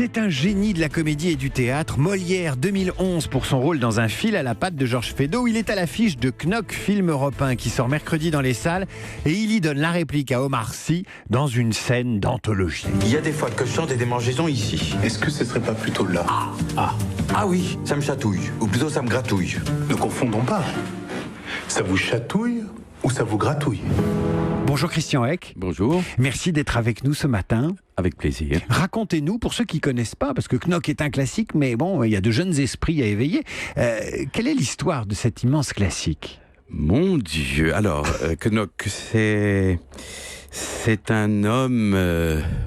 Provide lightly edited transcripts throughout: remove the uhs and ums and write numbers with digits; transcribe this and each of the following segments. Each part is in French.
C'est un génie de la comédie et du théâtre. Molière 2011 pour son rôle dans Un fil à la patte de Georges Feydeau. Il est à l'affiche de Knock, film Europe 1 qui sort mercredi dans les salles et il y donne la réplique à Omar Sy dans une scène d'anthologie. Il y a des fois que je chante des démangeaisons ici. Est-ce que ce serait pas plutôt là? Ah oui, ça me chatouille, ou plutôt ça me gratouille. Ne confondons pas. Ça vous chatouille ou ça vous gratouille? Bonjour Christian Eck. Bonjour. Merci d'être avec nous ce matin. Avec plaisir. Racontez-nous, pour ceux qui ne connaissent pas, parce que Knock est un classique, mais bon, il y a de jeunes esprits à éveiller. Quelle est l'histoire de cet immense classique? Mon Dieu. Alors, Knock, c'est un homme,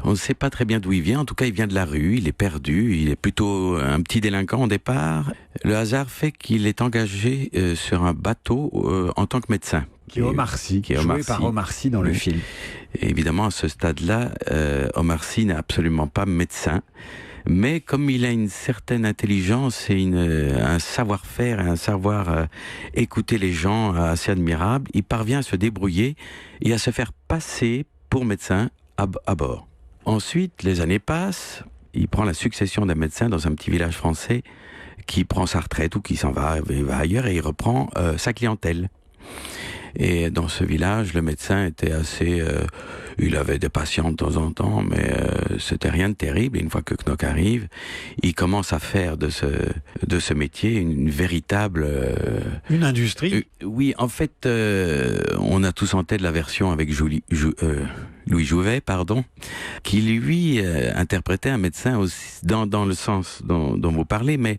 on ne sait pas très bien d'où il vient. En tout cas, il vient de la rue, il est perdu, il est plutôt un petit délinquant au départ. Le hasard fait qu'il est engagé sur un bateau en tant que médecin. Qui est Omar Sy, joué par Omar Sy dans le film. Et évidemment, à ce stade-là, Omar Sy n'est absolument pas médecin. Mais comme il a une certaine intelligence et un savoir-faire et un savoir écouter les gens assez admirable, il parvient à se débrouiller et à se faire passer pour médecin à bord. Ensuite, les années passent, il prend la succession d'un médecin dans un petit village français qui prend sa retraite ou qui s'en va ailleurs et il reprend sa clientèle. Et dans ce village, le médecin était assez... il avait des patients de temps en temps, mais c'était rien de terrible. Et une fois que Knock arrive, il commence à faire de ce métier une véritable... une industrie. Oui, en fait, on a tous en tête la version avec Louis Jouvet, qui lui interprétait un médecin aussi, dans le sens dont vous parlez, mais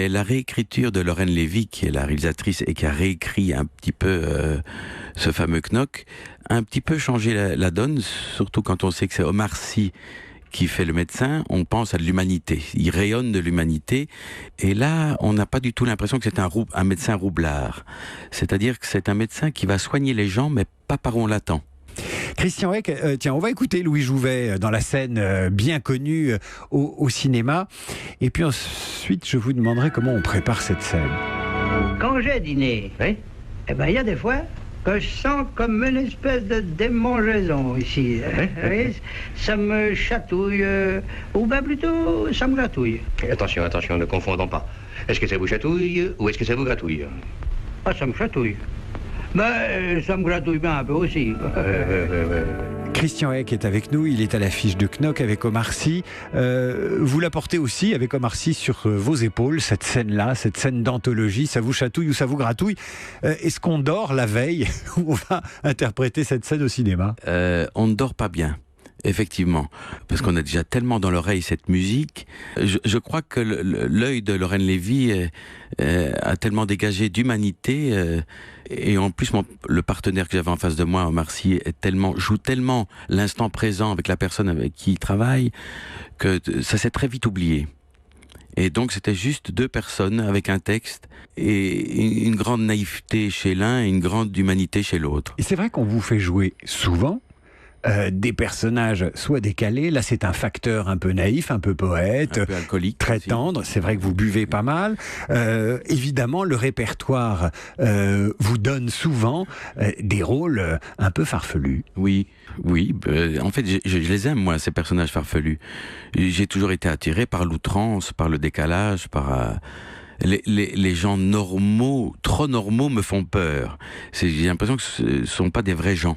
la réécriture de Lorraine Lévy, qui est la réalisatrice et qui a réécrit un petit peu ce fameux Knock, a un petit peu changé la donne, surtout quand on sait que c'est Omar Sy qui fait le médecin, on pense à de l'humanité. Il rayonne de l'humanité. Et là, on n'a pas du tout l'impression que c'est un médecin roublard. C'est-à-dire que c'est un médecin qui va soigner les gens, mais pas par où on l'attend. Christian Eck, tiens, on va écouter Louis Jouvet dans la scène bien connue au cinéma. Et puis ensuite, je vous demanderai comment on prépare cette scène. Quand j'ai dîné, oui, eh ben, il y a des fois que je sens comme une espèce de démangeaison ici. Oui, ça me chatouille, ou bien plutôt, ça me gratouille. Attention, ne confondons pas. Est-ce que ça vous chatouille ou est-ce que ça vous gratouille? Ah, ça me chatouille. Mais ça me gratouille bien un peu aussi. Christian Eck est avec nous, il est à l'affiche de Knock avec Omar Sy. Vous la portez aussi avec Omar Sy sur vos épaules, cette scène-là, cette scène d'anthologie. Ça vous chatouille ou ça vous gratouille? Est-ce qu'on dort la veille où on va interpréter cette scène au cinéma? On ne dort pas bien. Effectivement, parce qu'on a déjà tellement dans l'oreille cette musique. Je crois que l'œil de Lorraine Lévy a tellement dégagé d'humanité et en plus le partenaire que j'avais en face de moi, Omar Sy, joue tellement l'instant présent avec la personne avec qui il travaille que ça s'est très vite oublié. Et donc c'était juste deux personnes avec un texte et une grande naïveté chez l'un et une grande humanité chez l'autre. Et c'est vrai qu'on vous fait jouer souvent des personnages soit décalés, là c'est un facteur un peu naïf, un peu poète, un peu alcoolique, très aussi. Tendre, c'est vrai que vous buvez pas mal. Évidemment, le répertoire vous donne souvent des rôles un peu farfelus. Oui, en fait je les aime moi, ces personnages farfelus. J'ai toujours été attiré par l'outrance, par le décalage, par... Les gens normaux, trop normaux me font peur. J'ai l'impression que ce ne sont pas des vrais gens.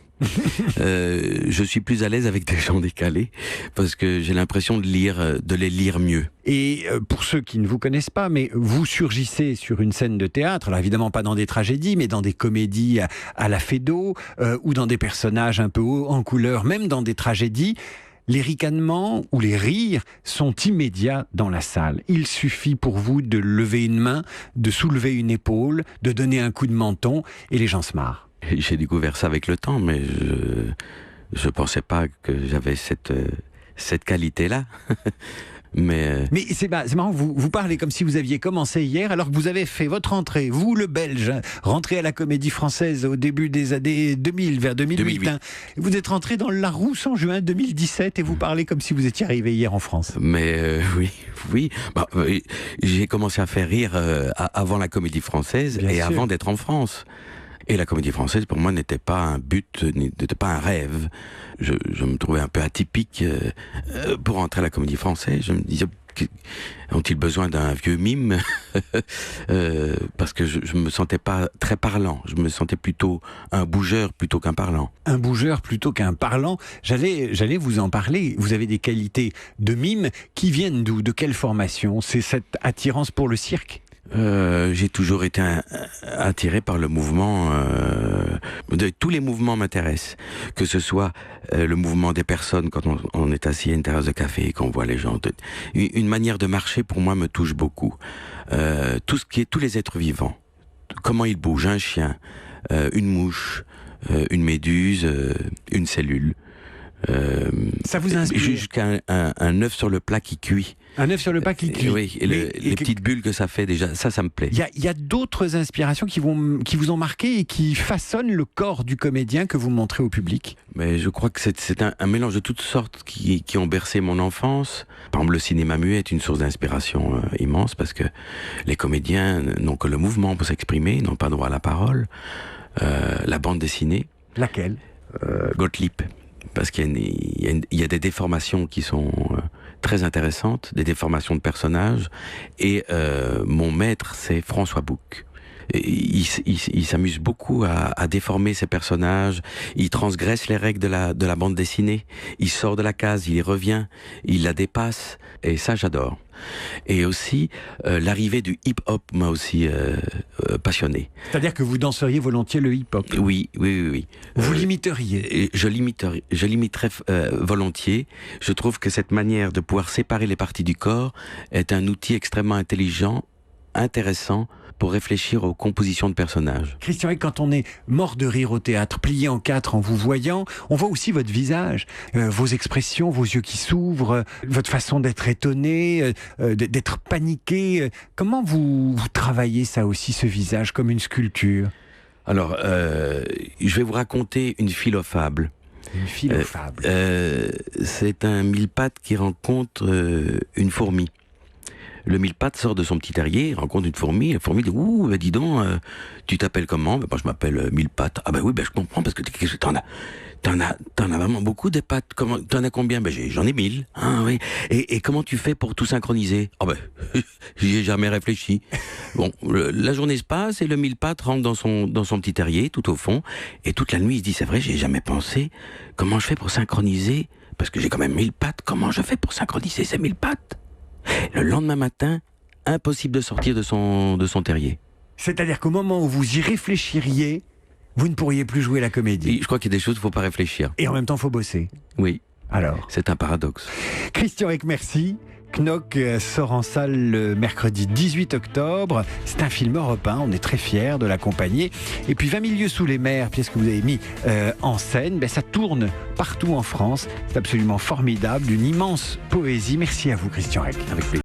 Je suis plus à l'aise avec des gens décalés parce que j'ai l'impression de les lire mieux. Et pour ceux qui ne vous connaissent pas, mais vous surgissez sur une scène de théâtre, alors évidemment pas dans des tragédies, mais dans des comédies à la Feydeau, ou dans des personnages un peu hauts en couleur, même dans des tragédies. Les ricanements ou les rires sont immédiats dans la salle. Il suffit pour vous de lever une main, de soulever une épaule, de donner un coup de menton et les gens se marrent. J'ai découvert ça avec le temps, mais je pensais pas que j'avais cette qualité-là. Mais c'est marrant, vous parlez comme si vous aviez commencé hier, alors que vous avez fait votre entrée, vous le Belge, rentré à la Comédie Française au début des années 2000, vers 2008. Hein. Vous êtes rentré dans le Larousse en juin 2017 et vous parlez comme si vous étiez arrivé hier en France. Mais oui. J'ai commencé à faire rire avant la Comédie Française. Bien et sûr. Avant d'être en France. Et la comédie française, pour moi, n'était pas un but, n'était pas un rêve. Je me trouvais un peu atypique pour entrer à la comédie française. Je me disais, ont-ils besoin d'un vieux mime parce que je me sentais pas très parlant. Je me sentais plutôt un bougeur plutôt qu'un parlant. Un bougeur plutôt qu'un parlant. J'allais vous en parler. Vous avez des qualités de mime qui viennent d'où? De quelle formation? C'est cette attirance pour le cirque? J'ai toujours été attiré par le mouvement. Tous les mouvements m'intéressent. Que ce soit le mouvement des personnes quand on est assis à une terrasse de café et qu'on voit les gens. Une manière de marcher pour moi me touche beaucoup. Tous les êtres vivants. Comment ils bougent, un chien, une mouche, une méduse, une cellule. Ça vous inspire? Jusqu'à un œuf sur le plat qui cuit. Un œuf sur le plat qui cuit. Oui, et les petites bulles que ça fait déjà, ça me plaît. Il y a d'autres inspirations qui vous ont marqué et qui façonnent le corps du comédien que vous montrez au public? Mais je crois que c'est un mélange de toutes sortes qui ont bercé mon enfance. Par exemple, le cinéma muet est une source d'inspiration immense parce que les comédiens n'ont que le mouvement pour s'exprimer, ils n'ont pas droit à la parole. La bande dessinée. Laquelle? Gottlieb. Parce qu'il y a des déformations qui sont très intéressantes, des déformations de personnages. Et mon maître, c'est François Bouc. Et il s'amuse beaucoup à déformer ses personnages. Il transgresse les règles de la bande dessinée. Il sort de la case, il y revient, il la dépasse. Et ça, j'adore. Et aussi, l'arrivée du hip-hop m'a aussi passionné. C'est-à-dire que vous danseriez volontiers le hip-hop? Oui. Vous l'imiteriez? Je l'imiterais volontiers. Je trouve que cette manière de pouvoir séparer les parties du corps est un outil extrêmement intelligent, intéressant, pour réfléchir aux compositions de personnages. Christian, et quand on est mort de rire au théâtre, plié en quatre en vous voyant, on voit aussi votre visage, vos expressions, vos yeux qui s'ouvrent, votre façon d'être étonné, d'être paniqué. Comment vous travaillez ça aussi, ce visage, comme une sculpture? Alors, je vais vous raconter une philofable. Une philofable. C'est un mille-pattes qui rencontre une fourmi. Le mille-pattes sort de son petit terrier, rencontre une fourmi, la fourmi dit « Ouh, dis donc, tu t'appelles comment ?» Ben, je m'appelle mille-pattes. « Ah ben oui, je comprends, parce que t'en as vraiment beaucoup des pattes. T'en as combien ? » Ben j'en ai 1000. Ah, oui. Et comment tu fais pour tout synchroniser ? Ah ben, j'y ai jamais réfléchi. Bon, la journée se passe et le mille-pattes rentre dans son petit terrier, tout au fond, et toute la nuit il se dit « C'est vrai, j'y ai jamais pensé. Comment je fais pour synchroniser ? Parce que j'ai quand même 1000 pattes. Comment je fais pour synchroniser ces 1000 pattes ? » Le lendemain matin, impossible de sortir de son terrier. C'est-à-dire qu'au moment où vous y réfléchiriez, vous ne pourriez plus jouer la comédie. Je crois qu'il y a des choses où il ne faut pas réfléchir. Et en même temps, il faut bosser. Oui. Alors. C'est un paradoxe. Christian Eck, merci. Knock sort en salle le mercredi 18 octobre. C'est un film européen, on est très fiers de l'accompagner. Et puis 20 000 lieues sous les mers, pièce que vous avez mis en scène, ça tourne partout en France. C'est absolument formidable, d'une immense poésie. Merci à vous, Christian Eck. Avec plaisir.